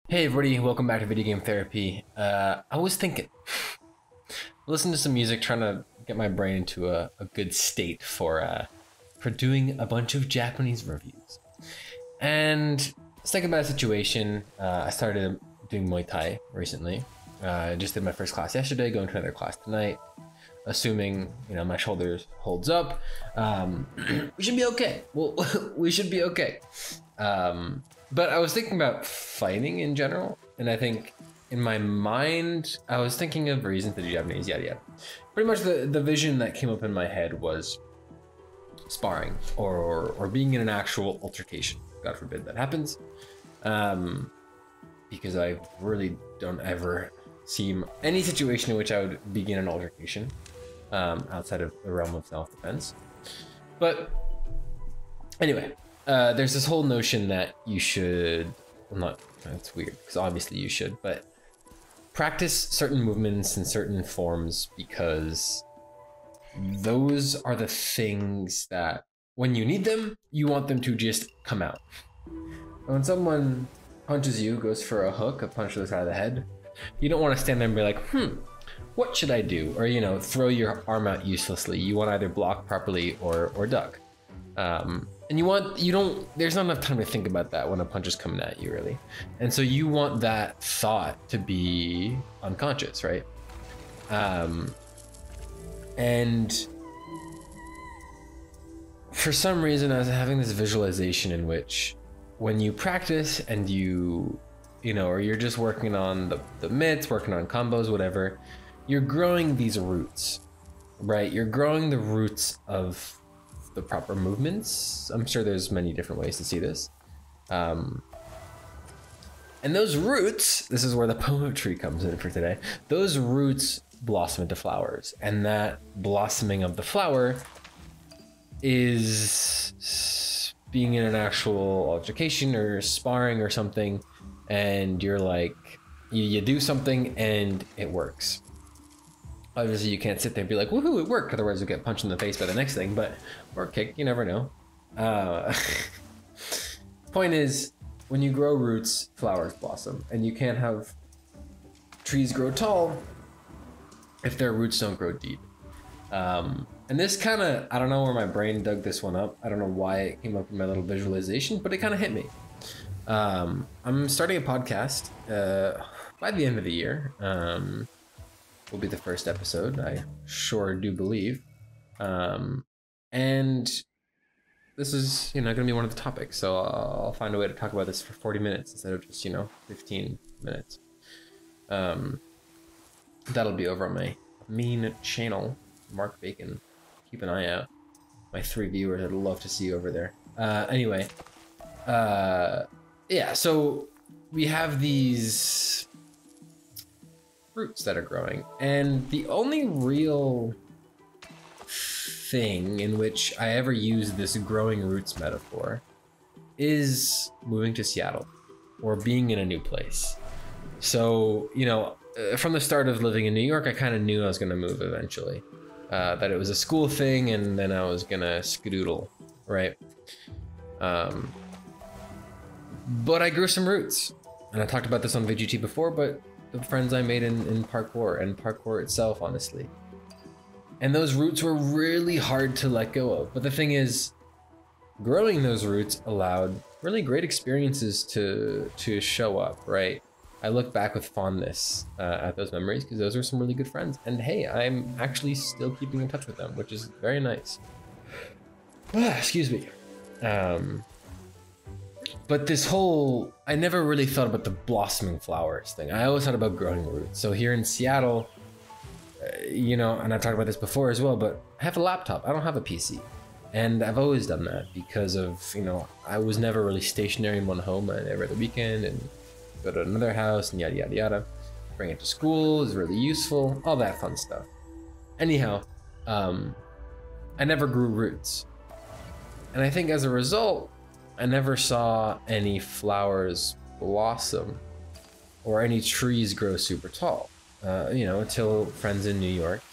Hey everybody, welcome back to Video Game Therapy. I was thinking, listen to some music, trying to get my brain into a good state for doing a bunch of Japanese reviews. And I was thinking about a situation. I started doing Muay Thai recently. I just did my first class yesterday, going to another class tonight. Assuming, my shoulders holds up, we should be okay. Well, we should be okay. But I was thinking about fighting in general, and I think in my mind, I was thinking of reasons to do Japanese, yada yada. Pretty much the vision that came up in my head was sparring or being in an actual altercation. God forbid that happens. Because I really don't ever see any situation in which I would begin an altercation outside of the realm of self-defense. But anyway, there's this whole notion that you should, that's weird because obviously you should, but practice certain movements in certain forms because those are the things that when you need them, you want them to just come out. When someone punches you, goes for a hook, a punch to the side of the head, you don't want to stand there and be like, what should I do? Or, throw your arm out uselessly. You want to either block properly or duck. And there's not enough time to think about that when a punch is coming at you, really. And so you want that thought to be unconscious, right? And for some reason, I was having this visualization in which when you practice and or you're just working on the mitts, working on combos, whatever, you're growing these roots, right? You're growing the roots of the proper movements. I'm sure there's many different ways to see this. And those roots, this is where the poetry comes in for today. Those roots blossom into flowers, and that blossoming of the flower is being in an actual altercation or sparring or something, and you're like, you do something and it works. Obviously, you can't sit there and be like, woohoo, it worked. Otherwise, you'll get punched in the face by the next thing, or kick, you never know. Point is, when you grow roots, flowers blossom. And you can't have trees grow tall if their roots don't grow deep. And this kind of, I don't know where my brain dug this one up. I don't know why it came up in my little visualization, but it kind of hit me. I'm starting a podcast by the end of the year. Will be the first episode, I sure do believe. And this is, gonna be one of the topics. So I'll find a way to talk about this for 40 minutes instead of just, 15 minutes. That'll be over on my main channel, Mark Bacon. Keep an eye out. My 3 viewers, I'd love to see you over there. Anyway, yeah, so we have these roots that are growing, and the only real thing in which I ever use this growing roots metaphor is moving to Seattle or being in a new place. So, from the start of living in New York, I kind of knew I was going to move eventually, that it was a school thing, and then I was going to skedoodle, right? But I grew some roots, and I talked about this on VGT before, but the friends I made in parkour and parkour itself, honestly. And those roots were really hard to let go of. But the thing is, growing those roots allowed really great experiences to show up, right? I look back with fondness at those memories because those were some really good friends. And hey, I'm actually still keeping in touch with them, which is very nice. Excuse me. But this whole, I never really thought about the blossoming flowers thing. I always thought about growing roots. So here in Seattle, and I've talked about this before as well, but I have a laptop. I don't have a PC. And I've always done that because of, I was never really stationary in one home. Every other weekend and go to another house and yada, yada, yada. Bring it to school is really useful. All that fun stuff. Anyhow, I never grew roots. And I think as a result, I never saw any flowers blossom or any trees grow super tall, until friends in New York.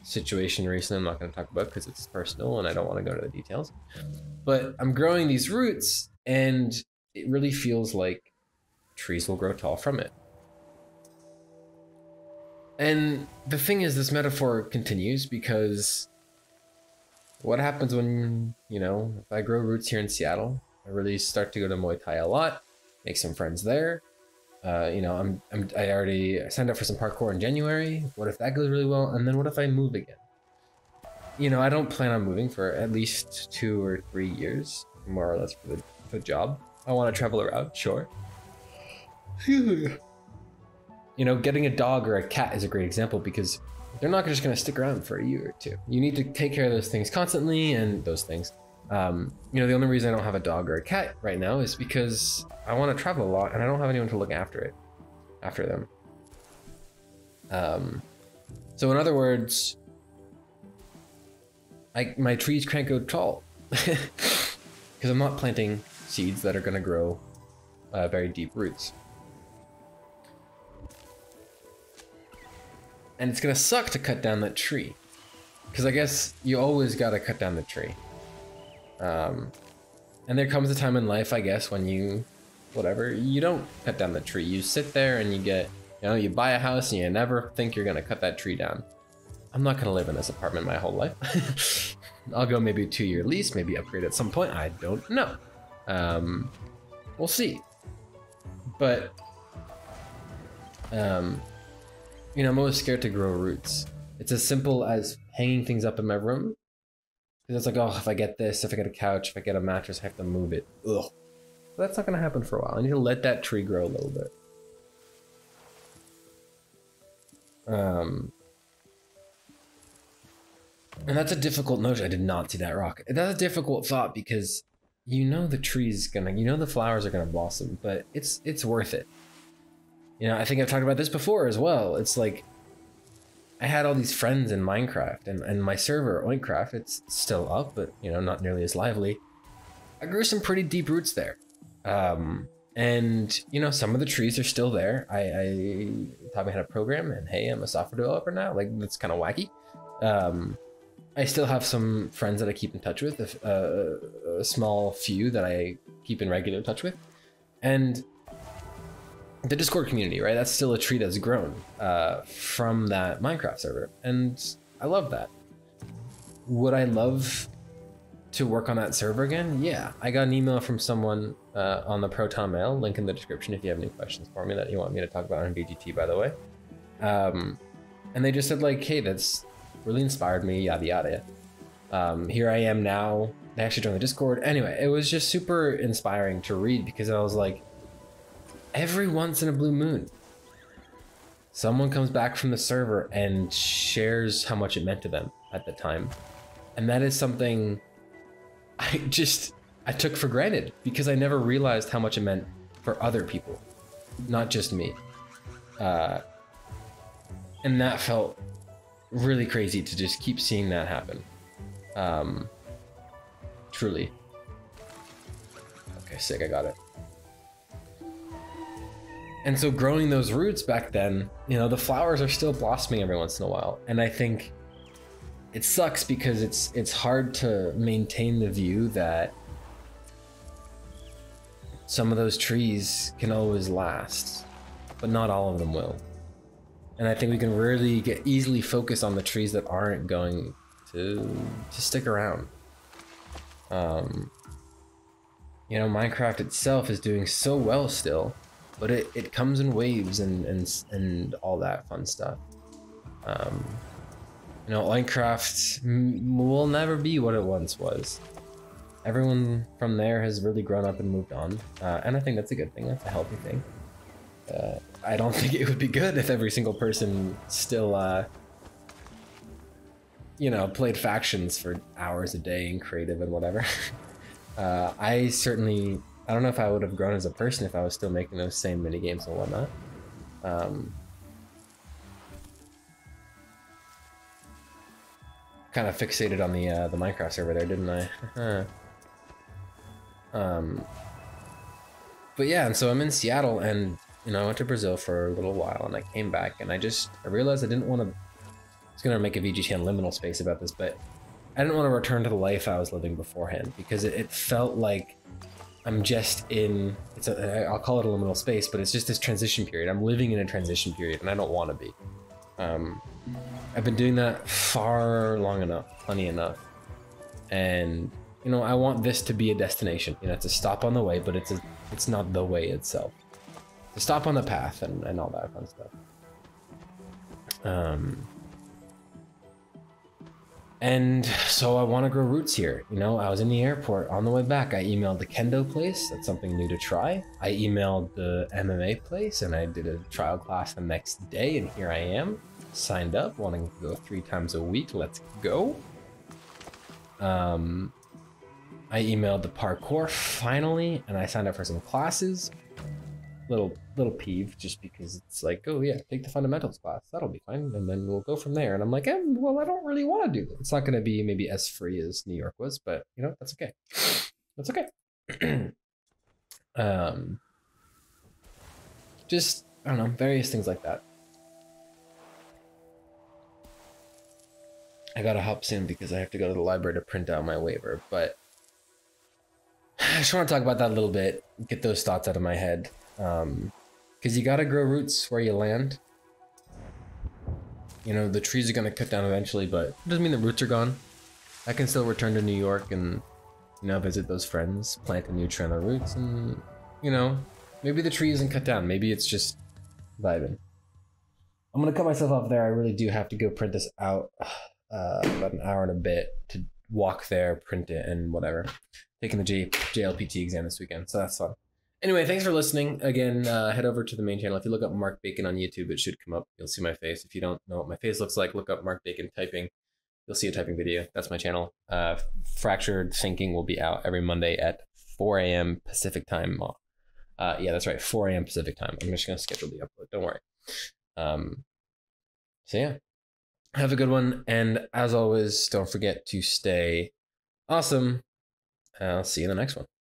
Situation recently I'm not going to talk about because it's personal and I don't want to go into the details. But I'm growing these roots and it really feels like trees will grow tall from it. And the thing is, this metaphor continues because what happens when, you know, if I grow roots here in Seattle, I really start to go to Muay Thai a lot, make some friends there. You know, I already signed up for some parkour in January. What if that goes really well? And then what if I move again? You know, I don't plan on moving for at least 2 or 3 years, more or less, for the job. I want to travel around, sure. You know, getting a dog or a cat is a great example because they're not just going to stick around for a year or two. You need to take care of those things constantly, and those things. You know, the only reason I don't have a dog or a cat right now is because I want to travel a lot and I don't have anyone to look after them. So in other words, my trees can't go tall because I'm not planting seeds that are going to grow very deep roots. And it's going to suck to cut down that tree because I guess you always got to cut down the tree. And there comes a time in life, I guess, when you don't cut down the tree. You sit there and you buy a house and you never think you're going to cut that tree down. I'm not going to live in this apartment my whole life. I'll go maybe a 2-year lease, maybe upgrade at some point. I don't know. We'll see. But, you know, I'm always scared to grow roots. It's as simple as hanging things up in my room. Because it's like, oh, if I get this, if I get a couch, if I get a mattress, I have to move it. Ugh. But that's not going to happen for a while. I need to let that tree grow a little bit. And that's a difficult notion. I did not see that rock. That's a difficult thought because you know the tree's gonna, you know the flowers are gonna blossom, but it's worth it. You know, I think I've talked about this before as well. It's like, I had all these friends in Minecraft and my server, Oincraft, it's still up, but you know, not nearly as lively. I grew some pretty deep roots there. And you know, some of the trees are still there. I taught me how to program and hey, I'm a software developer now. Like, that's kind of wacky. I still have some friends that I keep in touch with, a small few that I keep in regular touch with. And the Discord community, right? That's still a tree that's grown from that Minecraft server. And I love that. Would I love to work on that server again? Yeah. I got an email from someone on the Proton Mail, link in the description if you have any questions for me that you want me to talk about on VGT, by the way. And they just said like, hey, that's really inspired me, yada yada. Here I am now. They actually joined the Discord. Anyway, it was just super inspiring to read because I was like, every once in a blue moon, someone comes back from the server and shares how much it meant to them at the time. And that is something I took for granted because I never realized how much it meant for other people, not just me. And that felt really crazy to just keep seeing that happen. Truly. Okay, sick, I got it. And so growing those roots back then, you know, the flowers are still blossoming every once in a while. And I think it sucks because it's hard to maintain the view that some of those trees can always last, but not all of them will. And I think we can really easily focus on the trees that aren't going to stick around. You know, Minecraft itself is doing so well still, but it comes in waves and all that fun stuff. You know, Minecraft will never be what it once was. Everyone from there has really grown up and moved on, and I think that's a good thing. That's a healthy thing. I don't think it would be good if every single person still, you know, played factions for hours a day and creative and whatever. I don't know if I would have grown as a person if I was still making those same mini games and whatnot. Kind of fixated on the Minecraft server there, didn't I? But yeah, and so I'm in Seattle, and you know, I went to Brazil for a little while, and I came back, and I realized I didn't want to. I was gonna make a VGT on liminal space about this, but I didn't want to return to the life I was living beforehand because it felt like I'm just in, I'll call it a liminal space, but it's just this transition period. I'm living in a transition period and I don't want to be. I've been doing that far long enough, plenty enough. And, you know, I want this to be a destination. You know, it's a stop on the way, but it's not the way itself. It's a stop on the path and all that fun stuff. And so I want to grow roots here. You know, I was in the airport on the way back. I emailed the kendo place. That's something new to try. I emailed the MMA place and I did a trial class the next day. And here I am, signed up, wanting to go 3 times a week. Let's go. I emailed the parkour finally, and I signed up for some classes. Little peeve, just because it's like, oh yeah, take the fundamentals class, that'll be fine, and then we'll go from there. And I'm like, well, I don't really want to do that. It's not going to be maybe as free as New York was, but you know, that's okay. That's okay. Just, I don't know, various things like that. I gotta hop soon because I have to go to the library to print out my waiver, but I just want to talk about that a little bit, get those thoughts out of my head. Because you gotta grow roots where you land. You know, the trees are gonna cut down eventually, but it doesn't mean the roots are gone. I can still return to New York and, you know, visit those friends, plant a new tree on the roots, and, you know, maybe the tree isn't cut down. Maybe it's just vibing. I'm gonna cut myself off there. I really do have to go print this out. About an hour and a bit to walk there, print it, and whatever. Taking the JLPT exam this weekend, so that's fun. Anyway, thanks for listening. Again, head over to the main channel. If you look up Mark Bacon on YouTube, it should come up. You'll see my face. If you don't know what my face looks like, look up Mark Bacon typing. You'll see a typing video. That's my channel. Fractured Thinking will be out every Monday at 4 a.m. Pacific time. Yeah, that's right, 4 a.m. Pacific time. I'm just going to schedule the upload. Don't worry. So yeah. Have a good one, and as always, don't forget to stay awesome. I'll see you in the next one.